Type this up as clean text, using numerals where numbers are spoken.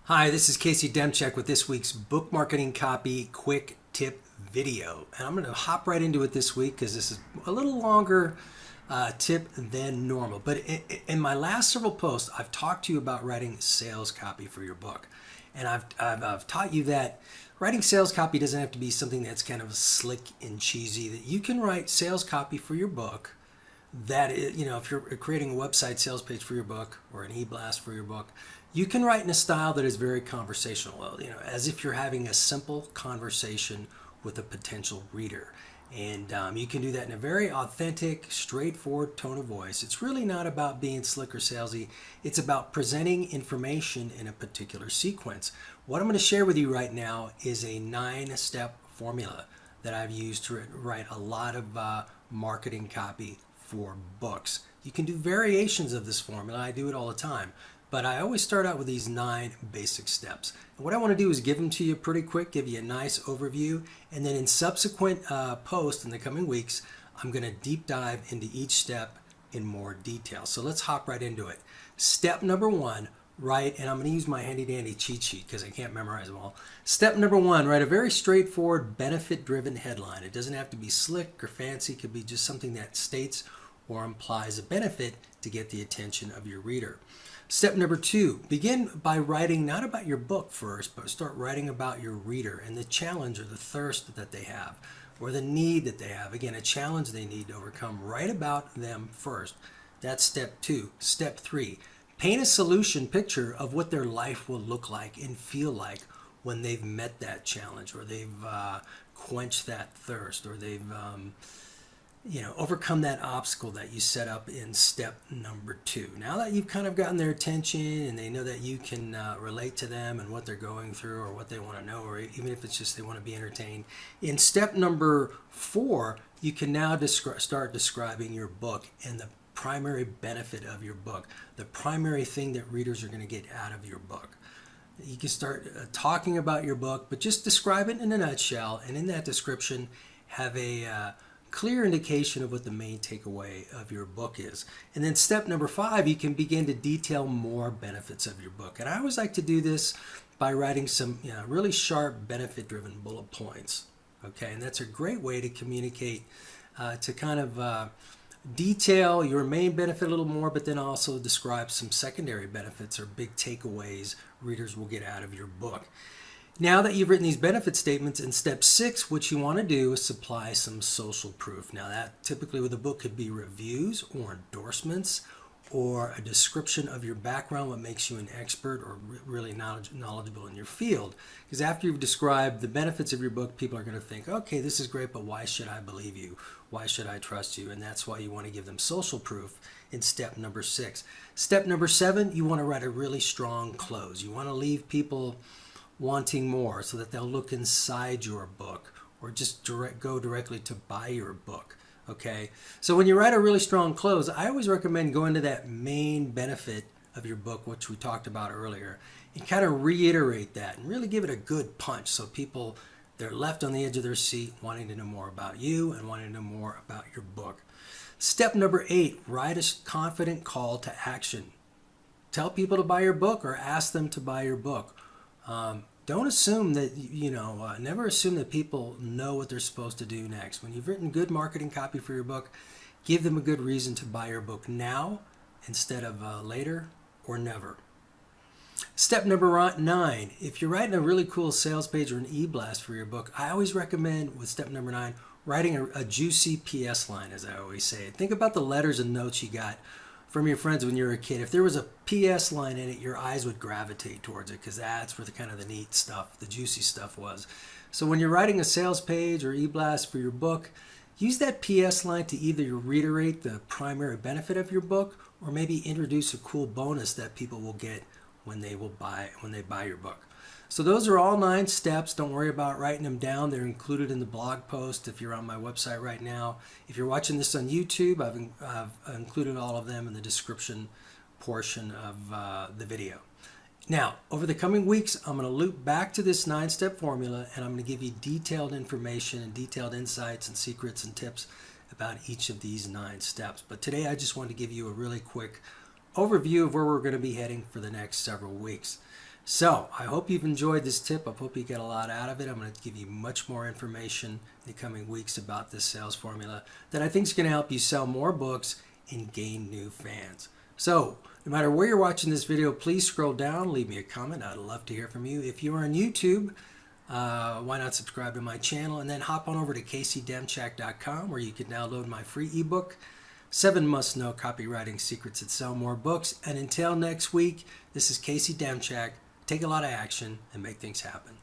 Hi, this is Casey Demchek with this week's Book Marketing Copy Quick Tip video. And I'm going to hop right into it this week because this is a little longer tip than normal. But in my last several posts, I've talked to you about writing sales copy for your book. And I've taught you that writing sales copy doesn't have to be something that's kind of slick and cheesy, that you can write sales copy for your book that is, if you're creating a website sales page for your book or an e-blast for your book, you can write in a style that is very conversational, as if you're having a simple conversation with a potential reader. And you can do that in a very authentic, straightforward tone of voice. It's really not about being slick or salesy. It's about presenting information in a particular sequence. What I'm going to share with you right now is a 9-step formula that I've used to write a lot of marketing copy for books. You can do variations of this formula. I do it all the time. But I always start out with these 9 basic steps. And what I want to do is give them to you pretty quick, give you a nice overview, and then in subsequent posts in the coming weeks, I'm going to deep dive into each step in more detail. So let's hop right into it. Step number 1, write, and I'm going to use my handy dandy cheat sheet because I can't memorize them all. Step number 1, write a very straightforward, benefit-driven headline. It doesn't have to be slick or fancy. It could be just something that states or implies a benefit to get the attention of your reader. Step number 2, begin by writing not about your book first, but start writing about your reader and the challenge or the thirst that they have or the need that they have. Again, a challenge they need to overcome. Write about them first. That's step 2. Step 3, paint a solution picture of what their life will look like and feel like when they've met that challenge or they've quenched that thirst or they've overcome that obstacle that you set up in step number 2. Now that you've kind of gotten their attention and they know that you can relate to them and what they're going through or what they want to know, or even if it's just they want to be entertained, in step number 4, you can now start describing your book and the primary benefit of your book, the primary thing that readers are going to get out of your book. You can start talking about your book, but just describe it in a nutshell, and in that description have a clear indication of what the main takeaway of your book is. And then step number 5, you can begin to detail more benefits of your book. And I always like to do this by writing some really sharp benefit-driven bullet points. Okay, and that's a great way to communicate, to kind of detail your main benefit a little more, but then also describe some secondary benefits or big takeaways readers will get out of your book. Now that you've written these benefit statements, in step 6, what you want to do is supply some social proof. Now that typically with a book could be reviews or endorsements or a description of your background, what makes you an expert or really knowledgeable in your field. Because after you've described the benefits of your book, people are going to think, okay, this is great, but why should I believe you? Why should I trust you? And that's why you want to give them social proof in step number 6. Step number 7, you want to write a really strong close. You want to leave people wanting more so that they'll look inside your book or just go directly to buy your book. Okay, so when you write a really strong close, I always recommend going to that main benefit of your book, which we talked about earlier, and kind of reiterate that and really give it a good punch so people, they're left on the edge of their seat wanting to know more about you and wanting to know more about your book. Step number 8, write a confident call to action. Tell people to buy your book or ask them to buy your book. Don't assume that, never assume that people know what they're supposed to do next. When you've written good marketing copy for your book, give them a good reason to buy your book now instead of later or never. Step number 9, if you're writing a really cool sales page or an e-blast for your book, I always recommend with step number 9, writing a juicy PS line, as I always say. Think about the letters and notes you got from your friends when you were a kid. If there was a PS line in it, your eyes would gravitate towards it because that's where the neat stuff, the juicy stuff was. So when you're writing a sales page or e-blast for your book, use that PS line to either reiterate the primary benefit of your book or maybe introduce a cool bonus that people will get when they buy your book. So those are all 9 steps. Don't worry about writing them down. They're included in the blog post if you're on my website right now. If you're watching this on YouTube, I've included all of them in the description portion of the video. Now, over the coming weeks, I'm going to loop back to this 9-step formula, and I'm going to give you detailed information and detailed insights and secrets and tips about each of these 9 steps. But today, I just wanted to give you a really quick overview of where we're going to be heading for the next several weeks. So I hope you've enjoyed this tip. I hope you get a lot out of it. I'm going to give you much more information in the coming weeks about this sales formula that I think is going to help you sell more books and gain new fans. So no matter where you're watching this video, please scroll down, leave me a comment. I'd love to hear from you. If you're on YouTube, why not subscribe to my channel, and then hop on over to caseydemchak.com where you can download my free ebook, 7 Must-Know Copywriting Secrets That Sell More Books. And until next week, this is Casey Demchak. Take a lot of action and make things happen.